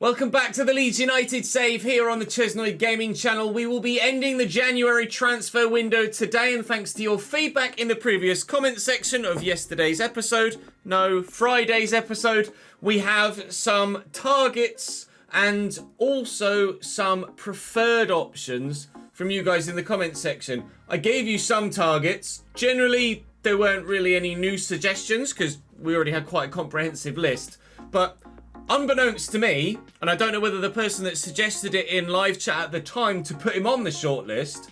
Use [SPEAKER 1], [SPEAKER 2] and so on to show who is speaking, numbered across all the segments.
[SPEAKER 1] Welcome back to the Leeds United save here on the ChesnoidGaming channel. We will be ending the January transfer window today, and thanks to your feedback in the previous comment section of yesterday's episode, no, Friday's episode, we have some targets and also some preferred options from you guys in the comment section. I gave you some targets. Generally, there weren't really any new suggestions because we already had quite a comprehensive list, but unbeknownst to me, and I don't know whether the person that suggested it in live chat at the time to put him on the shortlist,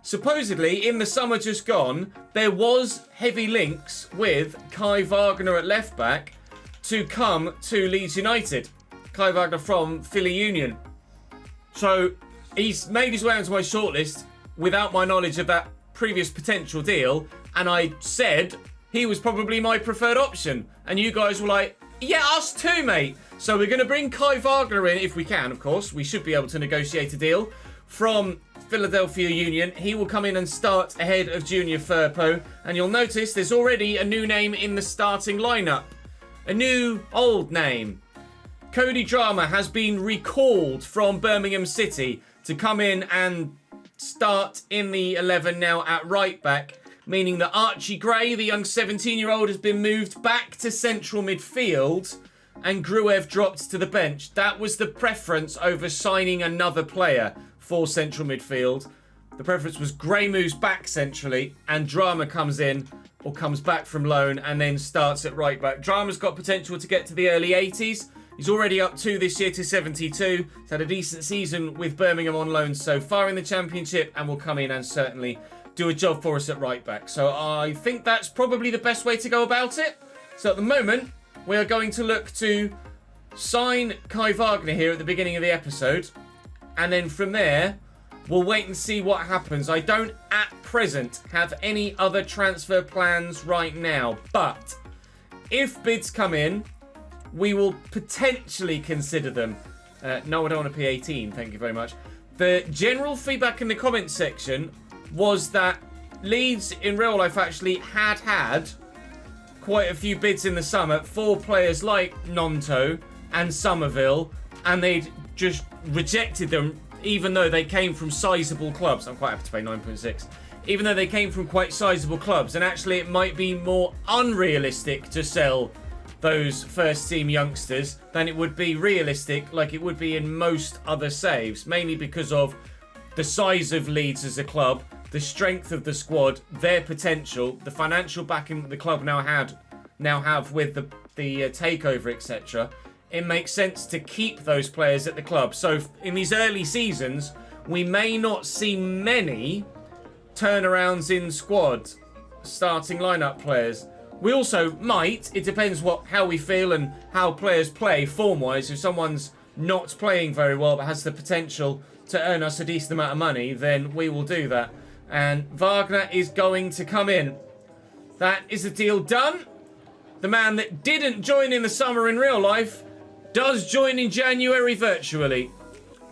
[SPEAKER 1] supposedly in the summer just gone, there was heavy links with Kai Wagner at left back to come to Leeds United. Kai Wagner from Philly Union. So he's made his way onto my shortlist without my knowledge of that previous potential deal, and I said he was probably my preferred option. And you guys were like, yeah, us too, mate. So we're going to bring Kai Wagner in, if we can, of course. We should be able to negotiate a deal from Philadelphia Union. He will come in and start ahead of Junior Firpo. And you'll notice there's already a new name in the starting lineup. A new old name. Cody Drama has been recalled from Birmingham City to come in and start in the 11 now at right back, meaning that Archie Gray, the young 17-year-old, has been moved back to central midfield and Gruev dropped to the bench. That was the preference over signing another player for central midfield. The preference was Gray moves back centrally and Drama comes in or comes back from loan and then starts at right back. Drama's got potential to get to the early 80s. He's already up this year to 72. He's had a decent season with Birmingham on loan so far in the Championship and will come in and certainly do a job for us at right back. So I think that's probably the best way to go about it. So at the moment, we are going to look to sign Kai Wagner here at the beginning of the episode. And then from there, we'll wait and see what happens. I don't at present have any other transfer plans right now. But if bids come in, we will potentially consider them. No, I don't want to P18. Thank you very much. The general feedback in the comments section was that Leeds in real life actually had quite a few bids in the summer for players like Nonto and Somerville, and they'd just rejected them even though they came from sizable clubs. I'm quite happy to pay 9.6. Even though they came from quite sizable clubs, and actually it might be more unrealistic to sell those first team youngsters than it would be realistic like it would be in most other saves, mainly because of the size of Leeds as a club, the strength of the squad, their potential, the financial backing that the club now have with the takeover, etc. It makes sense to keep those players at the club. So in these early seasons, we may not see many turnarounds in squad starting lineup players. We also might, it depends how we feel and how players play form-wise. If someone's not playing very well but has the potential to earn us a decent amount of money, then we will do that. And Wagner is going to come in. That is a deal done. The man that didn't join in the summer in real life does join in January virtually.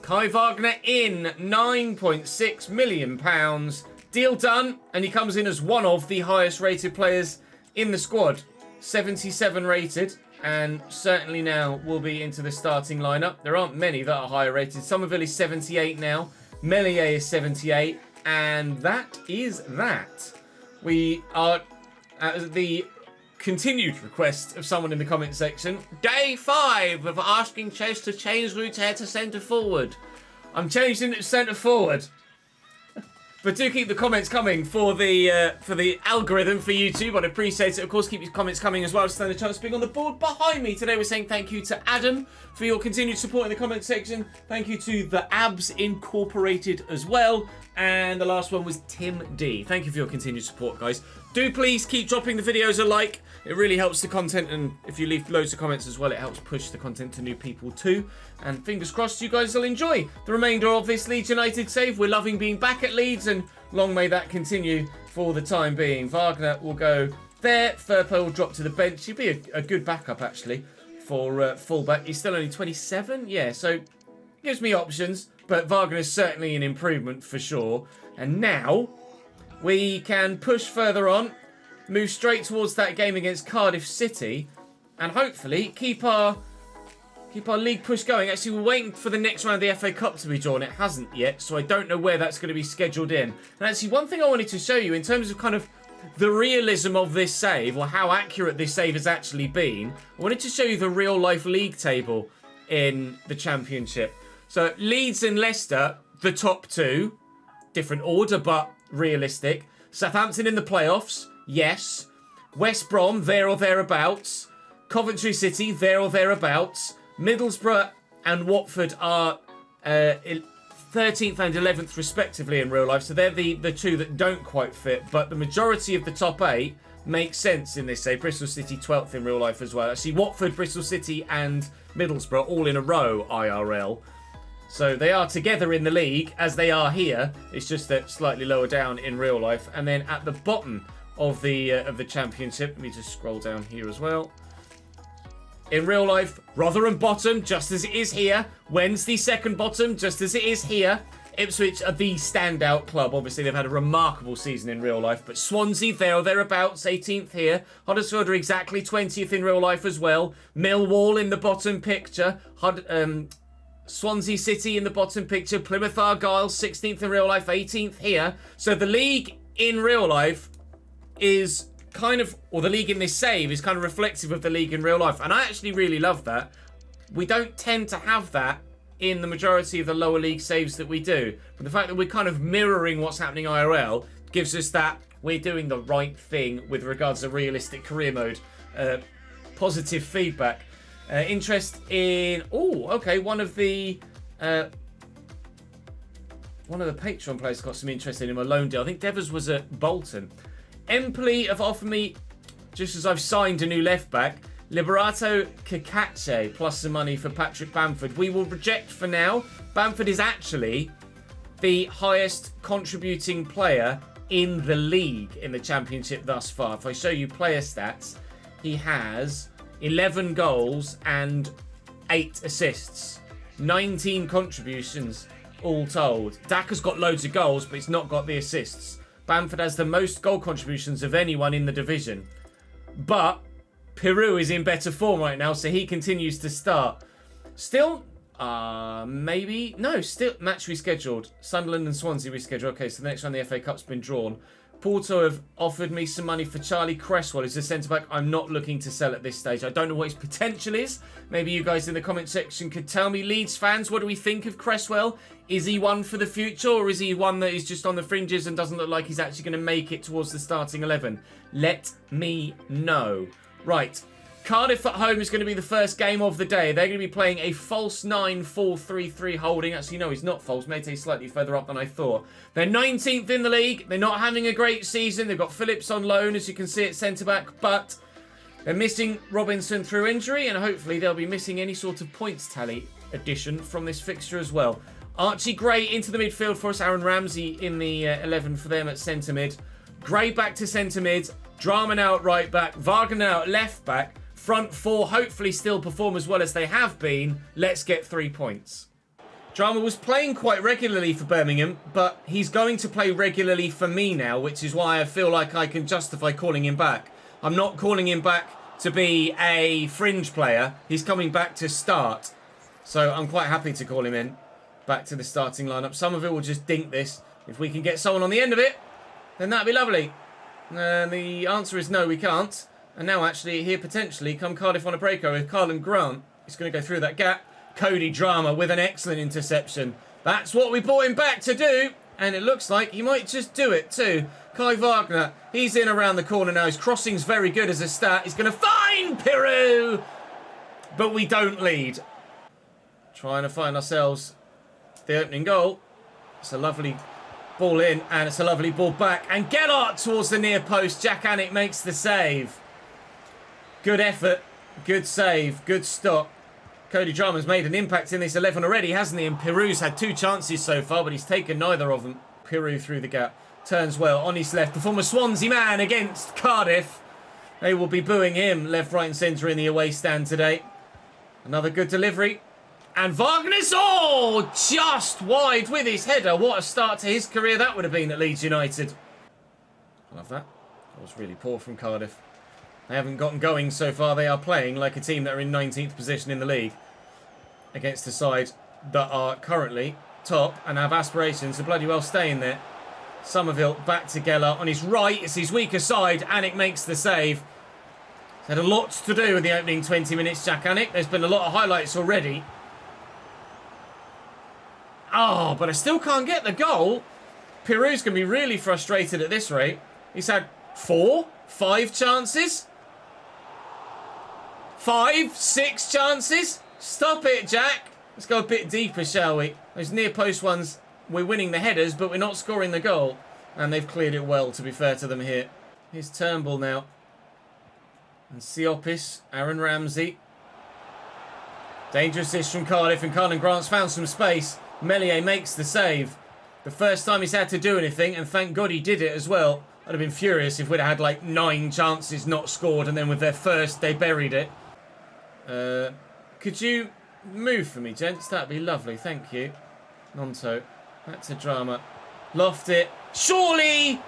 [SPEAKER 1] Kai Wagner in, £9.6 million. Deal done, and he comes in as one of the highest rated players in the squad. 77 rated, and certainly now will be into the starting lineup. There aren't many that are higher rated. Somerville is 78 now. Melier is 78. And that is that. We are at the continued request of someone in the comment section. Day 5 of asking Ches to change Ruter to centre forward. I'm changing it to centre forward. But do keep the comments coming for the algorithm for YouTube. I'd appreciate it. Of course, keep your comments coming as well to stand a chance of being on the board behind me. Today we're saying thank you to Adam for your continued support in the comment section. Thank you to the Abs Incorporated as well. And the last one was Tim D. Thank you for your continued support, guys. Do please keep dropping the videos a like. It really helps the content, and if you leave loads of comments as well, it helps push the content to new people too. And fingers crossed you guys will enjoy the remainder of this Leeds United save. We're loving being back at Leeds, and long may that continue for the time being. Wagner will go there. Firpo will drop to the bench. He'll be a good backup, actually, for fullback. He's still only 27. Yeah, so gives me options, but Wagner is certainly an improvement for sure. And now we can push further on, move straight towards that game against Cardiff City, and hopefully keep our Keep our league push going. Actually, we're waiting for the next round of the FA Cup to be drawn. It hasn't yet, so I don't know where that's going to be scheduled in. And actually, one thing I wanted to show you in terms of kind of the realism of this save, or how accurate this save has actually been, I wanted to show you the real-life league table in the Championship. So, Leeds and Leicester, the top two. Different order, but realistic. Southampton in the playoffs, yes. West Brom, there or thereabouts. Coventry City, there or thereabouts. Middlesbrough and Watford are 13th and 11th respectively in real life. So they're the two that don't quite fit. But the majority of the top 8 makes sense in this, say. Bristol City 12th in real life as well. Actually, Watford, Bristol City and Middlesbrough all in a row IRL. So they are together in the league as they are here. It's just that slightly lower down in real life. And then at the bottom of the Championship, let me just scroll down here as well. In real life, Rotherham bottom, just as it is here. Wednesday second bottom, just as it is here. Ipswich are the standout club. Obviously, they've had a remarkable season in real life. But Swansea, there or thereabouts, 18th here. Huddersfield are exactly 20th in real life as well. Millwall in the bottom picture. Swansea City in the bottom picture. Plymouth Argyle, 16th in real life, 18th here. So the league in real life is kind of, or the league in this save is kind of reflective of the league in real life. And I actually really love that. We don't tend to have that in the majority of the lower league saves that we do. But the fact that we're kind of mirroring what's happening IRL gives us that we're doing the right thing with regards to realistic career mode. Positive feedback. Interest in, one of the Patreon players got some interest in him, a loan deal. I think Devers was at Bolton. Empoli have offered me, just as I've signed a new left back, Liberato Kakache plus some money for Patrick Bamford. We will reject for now. Bamford is actually the highest contributing player in the league in the Championship thus far. If I show you player stats, he has 11 goals and 8 assists. 19 contributions all told. Daka's got loads of goals, but he's not got the assists. Bamford has the most goal contributions of anyone in the division. But Peru is in better form right now, so he continues to start. Still, still match rescheduled. Sunderland and Swansea rescheduled. Okay, so the next round the FA Cup's been drawn. Porto have offered me some money for Charlie Cresswell. He's a centre-back I'm not looking to sell at this stage. I don't know what his potential is. Maybe you guys in the comment section could tell me. Leeds fans, what do we think of Cresswell? Is he one for the future, or is he one that is just on the fringes and doesn't look like he's actually going to make it towards the starting 11? Let me know. Right. Cardiff at home is going to be the first game of the day. They're going to be playing a false 9-4-3-3 holding. Actually, no, he's not false. Mate's slightly further up than I thought. They're 19th in the league. They're not having a great season. They've got Phillips on loan, as you can see, at centre-back. But they're missing Robinson through injury, and hopefully they'll be missing any sort of points tally addition from this fixture as well. Archie Gray into the midfield for us. Aaron Ramsey in the 11 for them at centre-mid. Gray back to centre-mid. Drama now at right-back. Wagner now at left-back. Front four hopefully still perform as well as they have been. Let's get 3 points. Drama was playing quite regularly for Birmingham, but he's going to play regularly for me now, which is why I feel like I can justify calling him back. I'm not calling him back to be a fringe player. He's coming back to start. So I'm quite happy to call him in. Back to the starting lineup. Some of it will just dink this. If we can get someone on the end of it, then that'd be lovely. The answer is no, we can't. And now actually here potentially come Cardiff on a breakover with Carlin Grant. He's going to go through that gap. Cody Drama with an excellent interception. That's what we brought him back to do. And it looks like he might just do it too. Kai Wagner, he's in around the corner now. His crossing's very good as a stat. He's going to find Peru. But we don't lead. Trying to find ourselves the opening goal. It's a lovely ball in and it's a lovely ball back. And Gellert towards the near post. Jack Anick makes the save. Good effort, good save, good stop. Cody Drama's made an impact in this 11 already, hasn't he? And Peru's had 2 chances so far, but he's taken neither of them. Peru through the gap. Turns well on his left. The former Swansea man against Cardiff. They will be booing him left, right and centre in the away stand today. Another good delivery. And Wagner's, just wide with his header. What a start to his career that would have been at Leeds United. I love that. That was really poor from Cardiff. They haven't gotten going so far. They are playing like a team that are in 19th position in the league. against the side that are currently top and have aspirations to bloody well stay in there. Somerville back to Geller on his right. It's his weaker side. Anik makes the save. He's had a lot to do in the opening 20 minutes, Jack Anik. There's been a lot of highlights already. Oh, but I still can't get the goal. Peru's going to be really frustrated at this rate. He's had 5 chances. 5, 6 chances. Stop it, Jack. Let's go a bit deeper, shall we? Those near post ones, we're winning the headers, but we're not scoring the goal. And they've cleared it well, to be fair to them here. Here's Turnbull now. And Siopis, Aaron Ramsey. Dangerous dish from Cardiff, and Carlin Grant's found some space. Meslier makes the save. The first time he's had to do anything, and thank God he did it as well. I'd have been furious if we'd have had like 9 chances not scored, and then with their first, they buried it. Could you move for me, gents? That'd be lovely, thank you. Nonto, back to drama. Loft it. Surely,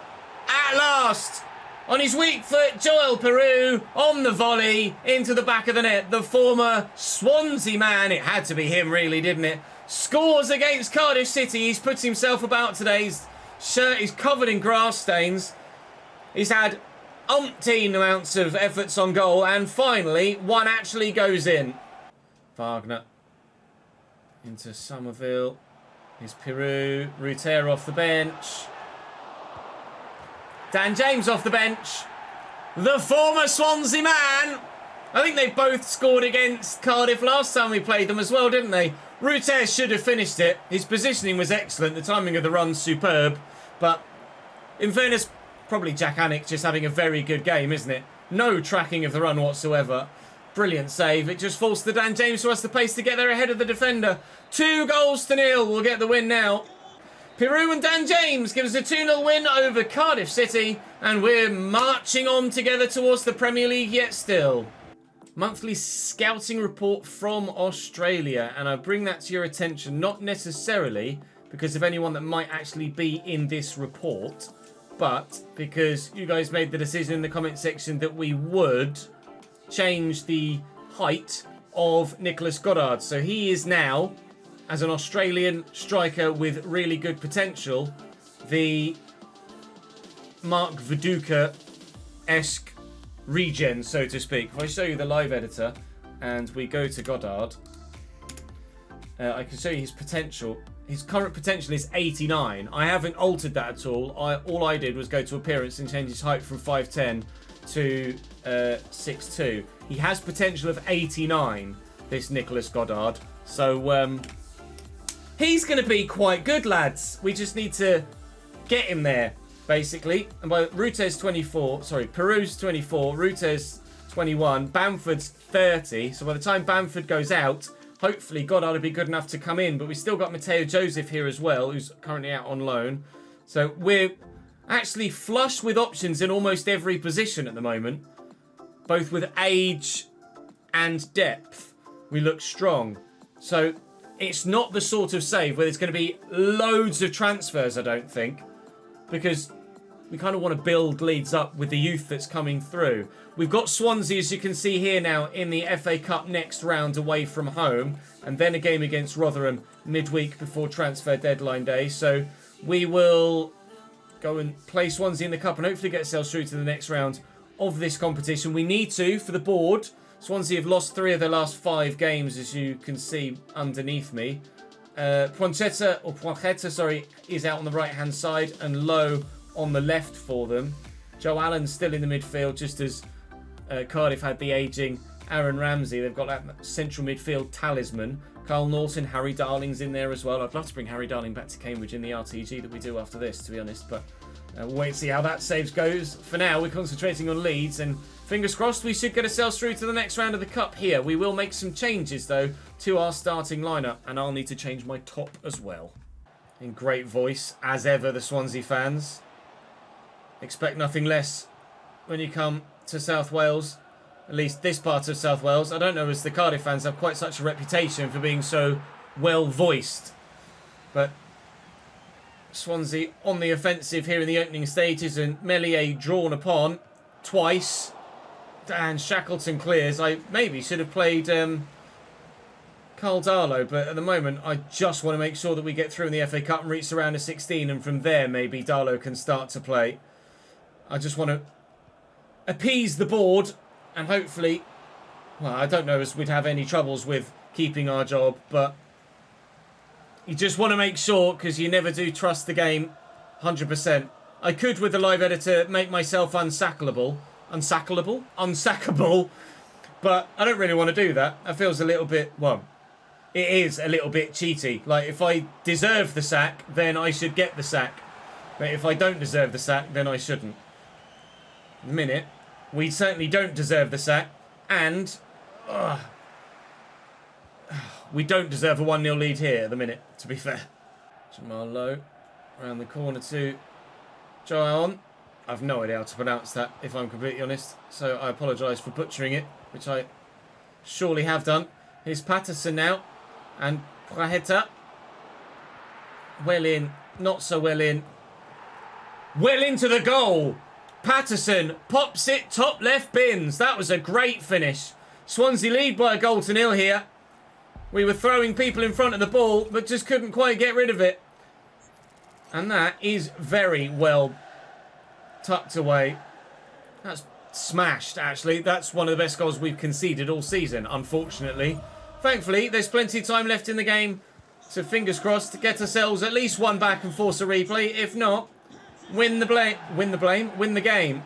[SPEAKER 1] at last, on his weak foot, Joel Peru on the volley into the back of the net. The former Swansea man, it had to be him really, didn't it? Scores against Cardiff City. He's put himself about today. His shirt is covered in grass stains. He's had umpteen amounts of efforts on goal, and finally, one actually goes in. Wagner into Somerville. Here's Peru. Ruter off the bench. Dan James off the bench. The former Swansea man. I think they both scored against Cardiff last time we played them as well, didn't they? Ruter should have finished it. His positioning was excellent. The timing of the run superb. But in fairness, probably Jack Anik just having a very good game, isn't it? No tracking of the run whatsoever. Brilliant save. It just falls to Dan James, who has the pace to get there ahead of the defender. 2-0. We'll get the win now. Peru and Dan James give us a 2-0 win over Cardiff City, and we're marching on together towards the Premier League yet still. Monthly scouting report from Australia, and I bring that to your attention not necessarily because of anyone that might actually be in this report, but because you guys made the decision in the comment section that we would change the height of Nicholas Goddard. So he is now, as an Australian striker with really good potential, the Mark Viduka-esque regen, so to speak. If I show you the live editor and we go to Goddard, I can show you his potential. His current potential is 89. I haven't altered that at all. All I did was go to appearance and change his height from 5'10 to 6'2. He has potential of 89, this Nicholas Goddard. So he's going to be quite good, lads. We just need to get him there, basically. And by Ruter's 24, sorry, Peru's 24, Ruter's 21, Bamford's 30. So by the time Bamford goes out, hopefully Goddard will be good enough to come in. But we've still got Mateo Joseph here as well, who's currently out on loan. So we're actually flush with options in almost every position at the moment, both with age and depth. We look strong. So it's not the sort of save where there's going to be loads of transfers, I don't think, because we kind of want to build Leeds up with the youth that's coming through. We've got Swansea, as you can see here now, in the FA Cup next round away from home, and then a game against Rotherham midweek before transfer deadline day. So we will go and play Swansea in the Cup and hopefully get ourselves through to the next round of this competition. We need to, for the board. Swansea have lost 3 of their last 5 games, as you can see underneath me. Poinchetta, is out on the right-hand side and Lowe on the left for them. Joe Allen's still in the midfield, just as Cardiff had the ageing Aaron Ramsey. They've got that central midfield talisman. Carl Norton, Harry Darling's in there as well. I'd love to bring Harry Darling back to Cambridge in the RTG that we do after this, to be honest. But we'll wait and see how that saves goes. For now, we're concentrating on Leeds, and fingers crossed we should get ourselves through to the next round of the Cup here. We will make some changes, though, to our starting lineup, and I'll need to change my top as well. In great voice, as ever, the Swansea fans. Expect nothing less when you come to South Wales. At least this part of South Wales. I don't know as the Cardiff fans have quite such a reputation for being so well voiced. But Swansea on the offensive here in the opening stages, and Meslier drawn upon twice. And Shackleton clears. I maybe should have played Carl Darlow, but at the moment I just want to make sure that we get through in the FA Cup and reach the round of 16, and from there maybe Darlow can start to play. I just want to appease the board and hopefully, well, I don't know as we'd have any troubles with keeping our job, but you just want to make sure, because you never do trust the game 100%. I could, with the live editor, make myself unsackable, but I don't really want to do that. That feels a little bit, well, it is a little bit cheaty. Like, if I deserve the sack, then I should get the sack. But if I don't deserve the sack, then I shouldn't. Minute. We certainly don't deserve the sack. And we don't deserve a 1-0 lead here at the minute, to be fair. Jamal Lowe around the corner to Joan. I've no idea how to pronounce that, if I'm completely honest. So I apologise for butchering it, which I surely have done. Here's Patterson now. And Praheta. Well in. Not so well in. Well into the goal. Patterson pops it top left bins. That was a great finish. Swansea lead by a 1-0 here. We were throwing people in front of the ball, but just couldn't quite get rid of it. And that is very well tucked away. That's smashed, actually. That's one of the best goals we've conceded all season, unfortunately. Thankfully, there's plenty of time left in the game, so fingers crossed to get ourselves at least one back and force a replay. If not, win the game.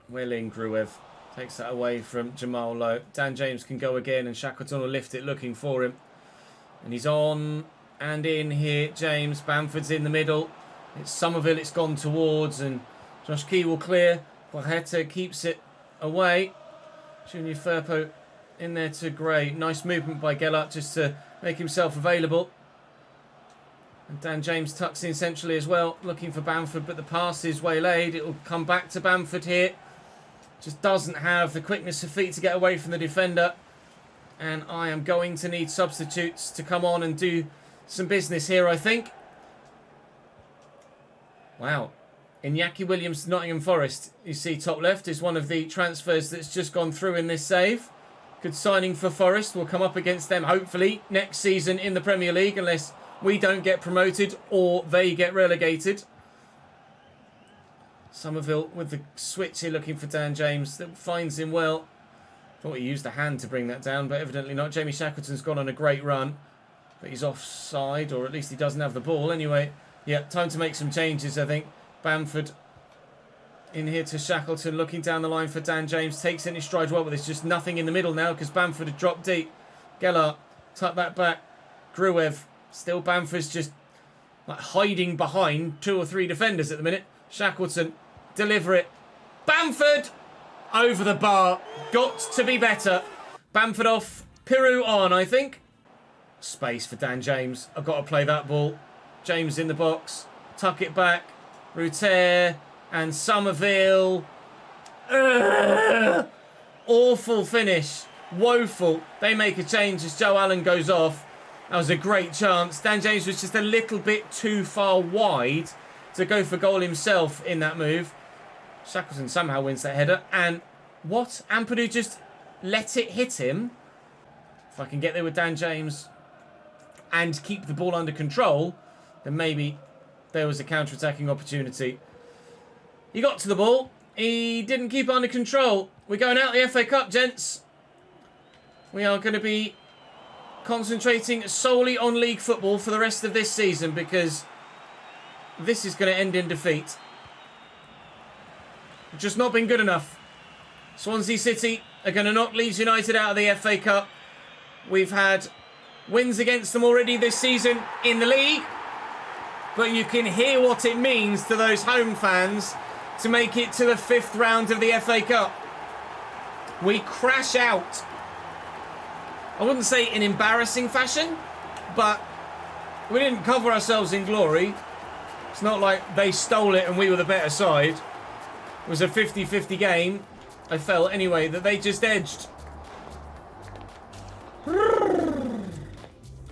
[SPEAKER 1] Well in, Gruev. Takes that away from Jamal Lowe. Dan James can go again, and Shackleton will lift it looking for him. And he's on and in here. James, Bamford's in the middle. It's Somerville it's gone towards, and Josh Key will clear. Guajeta keeps it away. Junior Firpo in there to Gray. Nice movement by Gellert just to make himself available. And Dan James tucks in centrally as well, looking for Bamford, but the pass is waylaid. It will come back to Bamford here. Just doesn't have the quickness of feet to get away from the defender. And I am going to need substitutes to come on and do some business here, I think. Wow. Iñaki Williams, Nottingham Forest, you see top left, is one of the transfers that's just gone through in this save. Good signing for Forest. We'll come up against them, hopefully, next season in the Premier League, unless we don't get promoted or they get relegated. Somerville with the switch here, looking for Dan James. That finds him well. Thought he used a hand to bring that down, but evidently not. Jamie Shackleton's gone on a great run, but he's offside, or at least he doesn't have the ball. Anyway, yeah, time to make some changes, I think. Bamford in here to Shackleton, looking down the line for Dan James. Takes it in his stride well, but there's just nothing in the middle now because Bamford had dropped deep. Gellert, tuck that back. Gruev, still Bamford's just like hiding behind 2 or 3 defenders at the minute. Shackleton, deliver it. Bamford! Over the bar. Got to be better. Bamford off. Piru on, I think. Space for Dan James. I've got to play that ball. James in the box. Tuck it back. Ruter and Somerville. Awful finish. Woeful. They make a change as Joe Allen goes off. That was a great chance. Dan James was just a little bit too far wide to go for goal himself in that move. Shackleton somehow wins that header. And what? Ampadu just let it hit him. If I can get there with Dan James and keep the ball under control, then maybe there was a counter-attacking opportunity. He got to the ball. He didn't keep it under control. We're going out the FA Cup, gents. We are going to be concentrating solely on league football for the rest of this season because this is going to end in defeat. Just not been good enough. Swansea City are going to knock Leeds United out of the FA Cup. We've had wins against them already this season in the league. But you can hear what it means to those home fans to make it to the 5th round of the FA Cup. We crash out. I wouldn't say in embarrassing fashion, but we didn't cover ourselves in glory. It's not like they stole it and we were the better side. It was a 50-50 game. I felt, anyway, that they just edged.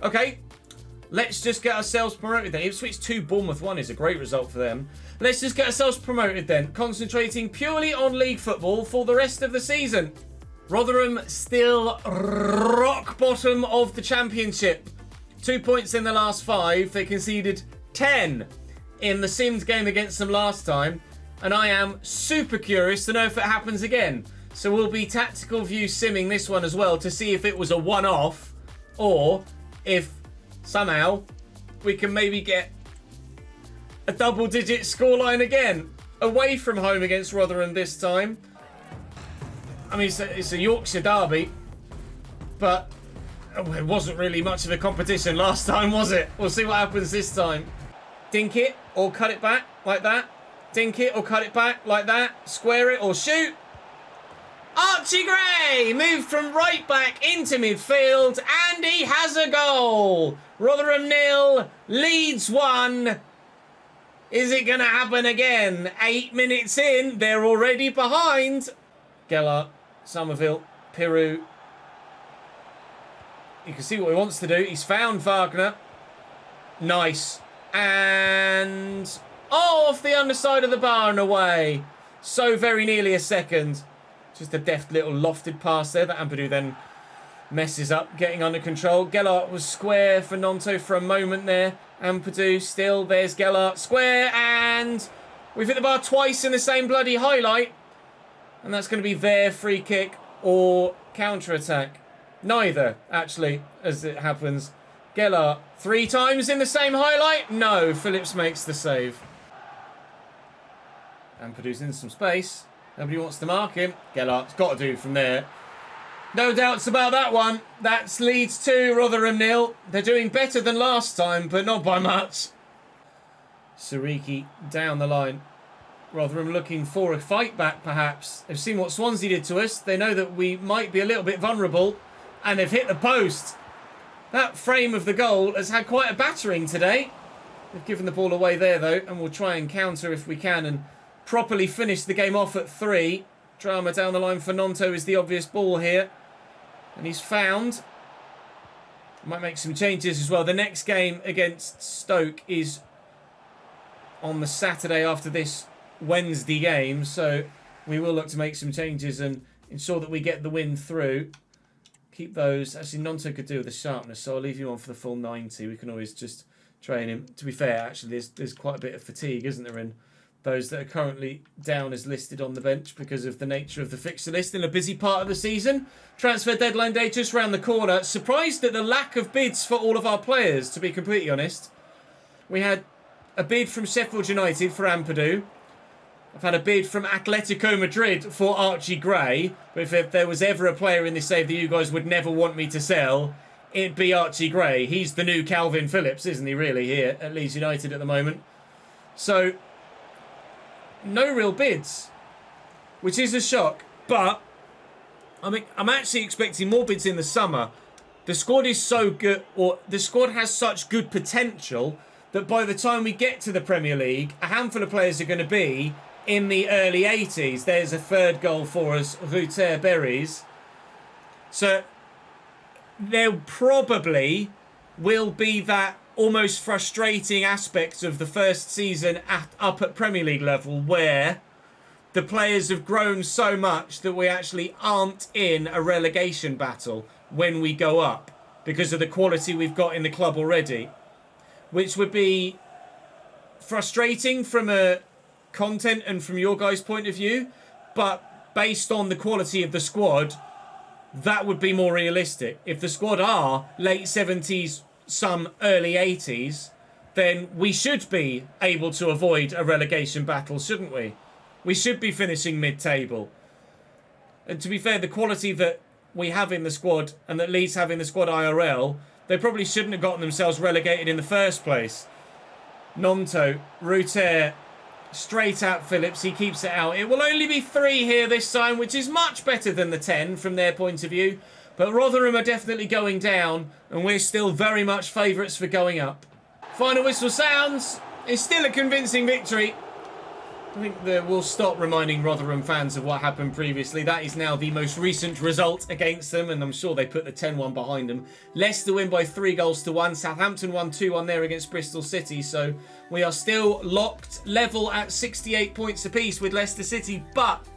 [SPEAKER 1] Okay. Let's just get ourselves promoted then. Ipswich 2, Bournemouth 1 is a great result for them. Let's just get ourselves promoted then. Concentrating purely on league football for the rest of the season. Rotherham still rock bottom of the Championship. 2 points in the last 5. They conceded 10 in the Sims game against them last time. And I am super curious to know if it happens again. So we'll be tactical view simming this one as well to see if it was a one-off or if somehow we can maybe get a double-digit scoreline again. Away from home against Rotherham this time. I mean, it's a Yorkshire derby, but it wasn't really much of a competition last time, was it? We'll see what happens this time. Dink it or cut it back like that. Dink it or cut it back like that. Square it or shoot. Archie Gray moved from right back into midfield and he has a goal. Rotherham 0, Leeds 1. Is it going to happen again? 8 minutes in, they're already behind. Gellert, Somerville, Pirou. You can see what he wants to do. He's found Wagner. Nice. And off the underside of the bar and away. So very nearly a second. Just a deft little lofted pass there that Ampadu then messes up, getting under control. Gellert was square for Nonto for a moment there. Ampadu still, there's Gellert, square, and we've hit the bar twice in the same bloody highlight. And that's going to be their free kick or counter-attack. Neither, actually, as it happens. Gellert, 3 times in the same highlight? No, Phillips makes the save. Ampadu's in some space. Nobody wants to mark him. Gellert's got to do from there. No doubts about that one. That's Leeds 2, Rotherham 0. They're doing better than last time, but not by much. Sariki down the line. Rotherham looking for a fight back, perhaps. They've seen what Swansea did to us. They know that we might be a little bit vulnerable, and they've hit the post. That frame of the goal has had quite a battering today. They've given the ball away there, though, and we'll try and counter if we can and properly finish the game off at 3. Drama down the line for Nonto is the obvious ball here. And he's found. Might make some changes as well. The next game against Stoke is on the Saturday after this Wednesday game. So we will look to make some changes and ensure that we get the win through. Keep those. Actually, Nonto could do with the sharpness, so I'll leave you on for the full 90. We can always just train him. To be fair, actually, there's quite a bit of fatigue, isn't there, in those that are currently down as listed on the bench because of the nature of the fixture list in a busy part of the season. Transfer deadline day just round the corner. Surprised at the lack of bids for all of our players, to be completely honest. We had a bid from Sheffield United for Ampadu. I've had a bid from Atletico Madrid for Archie Gray. But if there was ever a player in this save that you guys would never want me to sell, it'd be Archie Gray. He's the new Calvin Phillips, isn't he, really, here at Leeds United at the moment. So no real bids, which is a shock. But I mean, I'm actually expecting more bids in the summer. The squad is so good, or the squad has such good potential that by the time we get to the Premier League, a handful of players are going to be in the early 80s. There's a third goal for us, Ruther Berries. So there probably will be that almost frustrating aspect of the first season up at Premier League level where the players have grown so much that we actually aren't in a relegation battle when we go up because of the quality we've got in the club already, which would be frustrating from a content and from your guys' point of view, but based on the quality of the squad, that would be more realistic. If the squad are late 70s, some early 80s, then we should be able to avoid a relegation battle, shouldn't we? We should be finishing mid-table. And to be fair, the quality that we have in the squad and that Leeds have in the squad IRL, they probably shouldn't have gotten themselves relegated in the first place. Nonto, Ruther, straight at Phillips, he keeps it out. It will only be 3 here this time, which is much better than the 10 from their point of view. But Rotherham are definitely going down, and we're still very much favourites for going up. Final whistle sounds. It's still a convincing victory. I think that we'll stop reminding Rotherham fans of what happened previously. That is now the most recent result against them, and I'm sure they put the 10-1 behind them. Leicester win by 3-1. Southampton won 2-1 there against Bristol City, so we are still locked level at 68 points apiece with Leicester City, but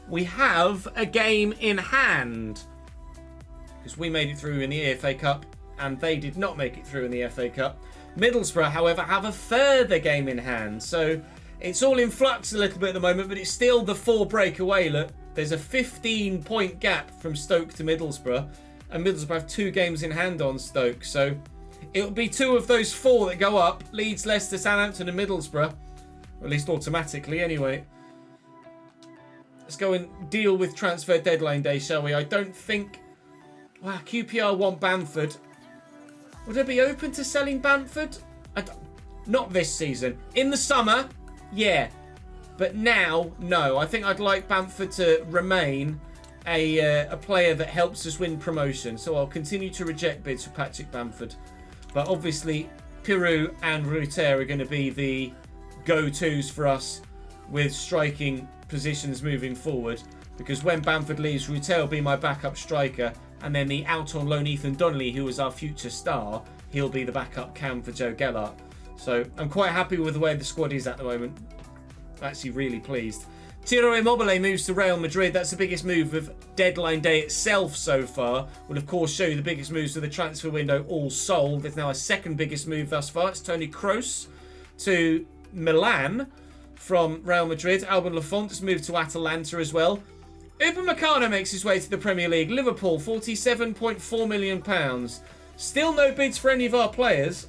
[SPEAKER 1] we have a game in hand. Because we made it through in the FA Cup, and they did not make it through in the FA Cup. Middlesbrough, however, have a further game in hand. So it's all in flux a little bit at the moment, but it's still the 4 breakaway. Look, there's a 15-point gap from Stoke to Middlesbrough, and Middlesbrough have 2 games in hand on Stoke. So it'll be 2 of those 4 that go up. Leeds, Leicester, Southampton and Middlesbrough. Or at least automatically anyway. Let's go and deal with transfer deadline day, shall we? I don't think... Wow, QPR want Bamford. Would I be open to selling Bamford? Not this season. In the summer, yeah. But now, no. I think I'd like Bamford to remain a player that helps us win promotion. So I'll continue to reject bids for Patrick Bamford. But obviously, Pirou and Ruter are going to be the go-tos for us with striking positions moving forward. Because when Bamford leaves, Ruter will be my backup striker. And then the out on loan Ethan Donnelly, who was our future star, he'll be the backup cam for Joe Gellart. So I'm quite happy with the way the squad is at the moment. Actually really pleased. Tiro Immobile moves to Real Madrid. That's the biggest move of deadline day itself so far. We'll of course show you the biggest moves of the transfer window all sold. There's now a second biggest move thus far. It's Toni Kroos to Milan from Real Madrid. Alban Lafont has moved to Atalanta as well. Upamecano makes his way to the Premier League. Liverpool, £47.4 million. Still no bids for any of our players.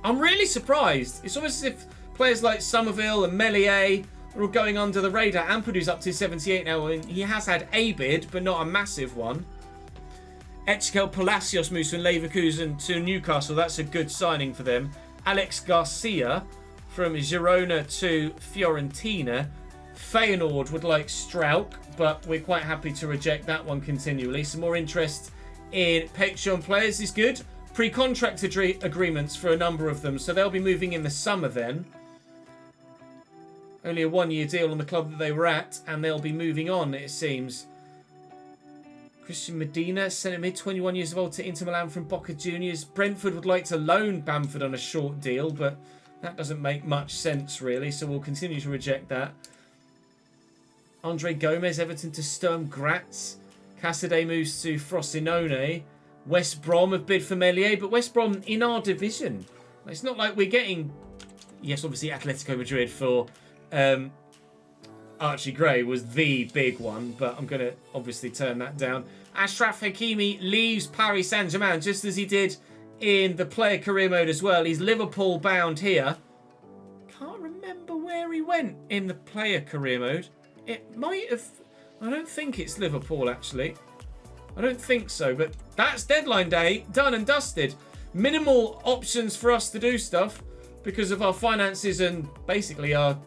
[SPEAKER 1] I'm really surprised. It's almost as if players like Somerville and Meslier are all going under the radar. Ampadu's up to 78 now, and he has had a bid, but not a massive one. Ezequiel Palacios moves from Leverkusen to Newcastle. That's a good signing for them. Alex Garcia from Girona to Fiorentina. Feyenoord would like Strauch, but we're quite happy to reject that one continually. Some more interest in Patreon players is good. Pre-contract agreements for a number of them, so they'll be moving in the summer then. Only a 1-year deal on the club that they were at, and they'll be moving on, it seems. Christian Medina, centre mid, 21 years old, to Inter Milan from Boca Juniors. Brentford would like to loan Bamford on a short deal, but that doesn't make much sense, really, so we'll continue to reject that. Andre Gomez, Everton to Sturm Graz. Cassidy moves to Frosinone. West Brom have bid for Meslier, but West Brom in our division. It's not like we're getting... Yes, obviously Atletico Madrid for Archie Gray was the big one, but I'm going to obviously turn that down. Achraf Hakimi leaves Paris Saint-Germain just as he did in the player career mode as well. He's Liverpool bound here. Can't remember where he went in the player career mode. It might have... I don't think it's Liverpool, actually. I don't think so, but that's deadline day. Done and dusted. Minimal options for us to do stuff because of our finances and basically our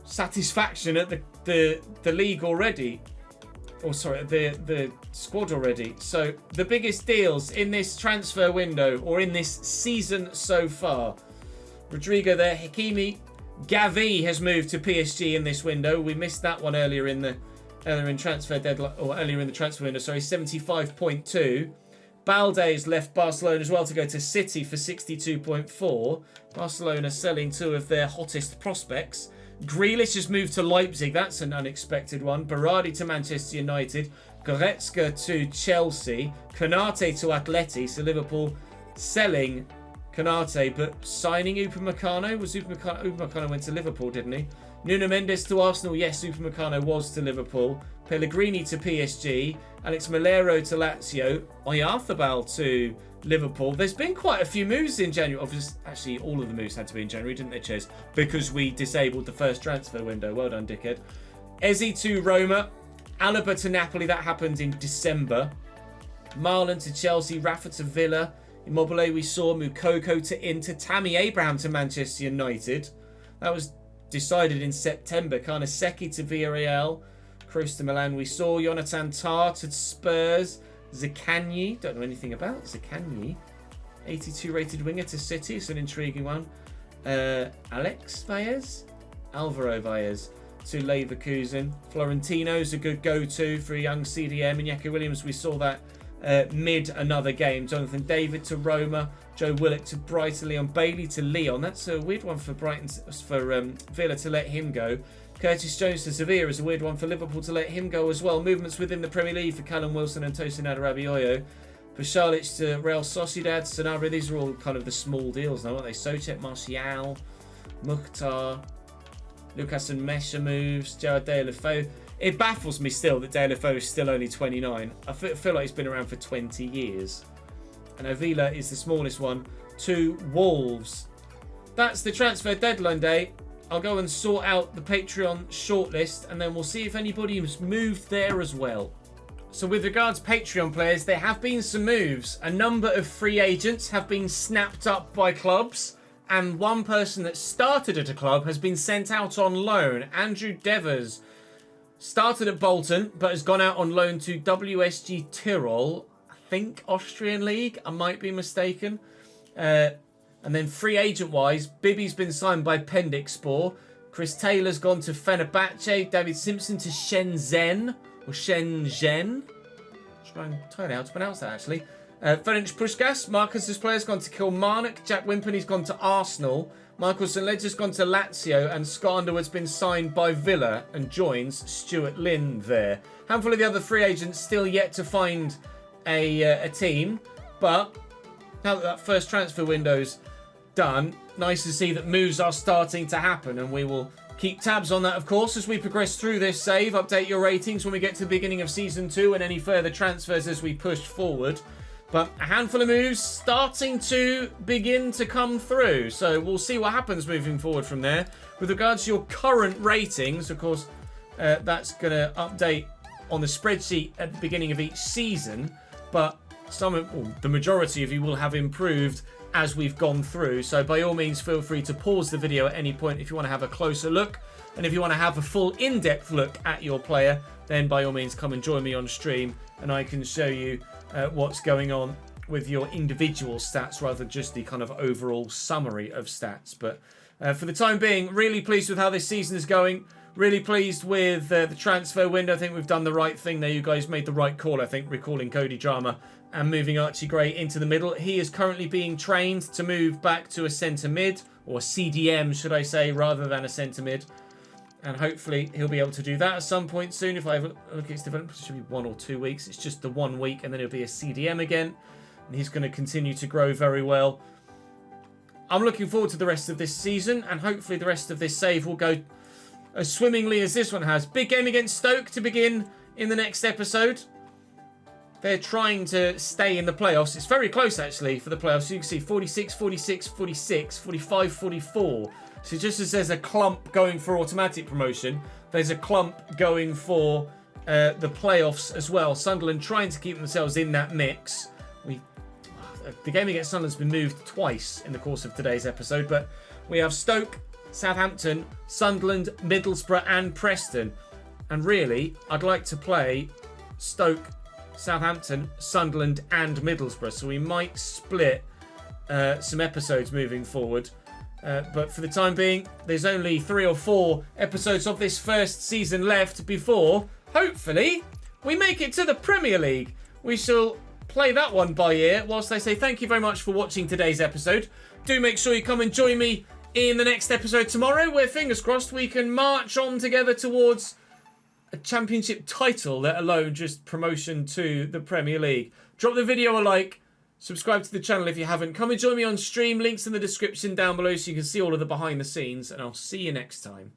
[SPEAKER 1] satisfaction at the league already. Or sorry, the squad already. So the biggest deals in this transfer window or in this season so far. Rodrigo there, Hakimi... Gavi has moved to PSG in this window. We missed that one earlier in the transfer deadline, or earlier in the transfer window. Sorry, 75.2. Balde has left Barcelona as well to go to City for 62.4. Barcelona selling 2 of their hottest prospects. Grealish has moved to Leipzig. That's an unexpected one. Berardi to Manchester United. Goretzka to Chelsea. Konate to Atleti. So Liverpool selling Konate, but signing Upamecano. Upamecano went to Liverpool, didn't he? Nuno Mendes to Arsenal. Yes, Upamecano was to Liverpool. Pellegrini to PSG. Alex Malero to Lazio. Oyarzabal to Liverpool. There's been quite a few moves in January. Obviously, actually, all of the moves had to be in January, didn't they, Ches? Because we disabled the first transfer window. Well done, dickhead. Eze to Roma. Alaba to Napoli. That happened in December. Marlon to Chelsea. Rafa to Villa. Immobile we saw. Mukoko to Inter. Tammy Abraham to Manchester United. That was decided in September. Karnaseki to Villarreal. Kroos to Milan we saw. Jonathan Tah to Spurs. Zakanyi. Don't know anything about Zakanyi. 82 rated winger to City. It's an intriguing one. Alex Baez. Alvaro Baez to Leverkusen. Florentino's a good go-to for a young CDM. And Iñaki Williams, we saw that mid another game. Jonathan David to Roma. Joe Willock to Brighton. Leon Bailey to Lyon. That's a weird one for Brighton, for Villa to let him go. Curtis Jones to Sevilla is a weird one for Liverpool to let him go as well. Movements within the Premier League for Callum Wilson and Tosin Adarabioyo. For Charlotte to Real Sociedad, Sanabria, these are all kind of the small deals now, aren't they? Sochet, Martial, Mukhtar, Lucas and Mesha moves, Jared Deulofeu. It baffles me still that Deulofeu is still only 29. I feel like he's been around for 20 years. And Avila is the smallest one to Wolves. That's the transfer deadline day. I'll go and sort out the Patreon shortlist and then we'll see if anybody has moved there as well. So with regards Patreon players, there have been some moves. A number of free agents have been snapped up by clubs. And one person that started at a club has been sent out on loan. Andrew Devers started at Bolton, but has gone out on loan to WSG Tyrol. I think Austrian League. I might be mistaken. And then free agent-wise, Bibby's been signed by Pendikspor. Chris Taylor's gone to Fenerbahce. David Simpson to Shenzhen. Or Shenzhen. Trying how to pronounce that, actually. Ferenc Puskas, Marcus's player's gone to Kilmarnock. Jack Wimperney's gone to Arsenal. Michael St. Ledger's gone to Lazio. And Scott Underwood's been signed by Villa and joins Stuart Lynn there. Handful of the other free agents still yet to find a team. But now that first transfer window's done, nice to see that moves are starting to happen. And we will keep tabs on that, of course, as we progress through this save. Update your ratings when we get to the beginning of Season 2 and any further transfers as we push forward. But a handful of moves starting to begin to come through. So we'll see what happens moving forward from there. With regards to your current ratings, of course, that's going to update on the spreadsheet at the beginning of each season. But the majority of you will have improved as we've gone through. So by all means, feel free to pause the video at any point if you want to have a closer look. And if you want to have a full in-depth look at your player, then by all means, come and join me on stream and I can show you what's going on with your individual stats rather than just the kind of overall summary of stats. But for the time being, really pleased with how this season is going. Really pleased with the transfer window. I think we've done the right thing there. You guys made the right call, I think, recalling Cody Drama and moving Archie Gray into the middle. He is currently being trained to move back to a centre mid, or CDM, should I say, rather than a centre mid. And hopefully he'll be able to do that at some point soon. If I have a look at his development, it should be 1 or 2 weeks. It's just the 1 week, and then he'll be a CDM again. And he's going to continue to grow very well. I'm looking forward to the rest of this season, and hopefully the rest of this save will go as swimmingly as this one has. Big game against Stoke to begin in the next episode. They're trying to stay in the playoffs. It's very close, actually, for the playoffs. You can see 46, 46, 46, 45, 44. So just as there's a clump going for automatic promotion, there's a clump going for the playoffs as well. Sunderland trying to keep themselves in that mix. The game against Sunderland's been moved twice in the course of today's episode, but we have Stoke, Southampton, Sunderland, Middlesbrough and Preston. And really, I'd like to play Stoke, Southampton, Sunderland and Middlesbrough. So we might split some episodes moving forward. But for the time being, there's only 3 or 4 episodes of this first season left before, hopefully, we make it to the Premier League. We shall play that one by ear whilst I say thank you very much for watching today's episode. Do make sure you come and join me in the next episode tomorrow, where fingers crossed we can march on together towards a championship title, let alone just promotion to the Premier League. Drop the video a like, subscribe to the channel if you haven't. Come and join me on stream, links in the description down below so you can see all of the behind the scenes, and I'll see you next time.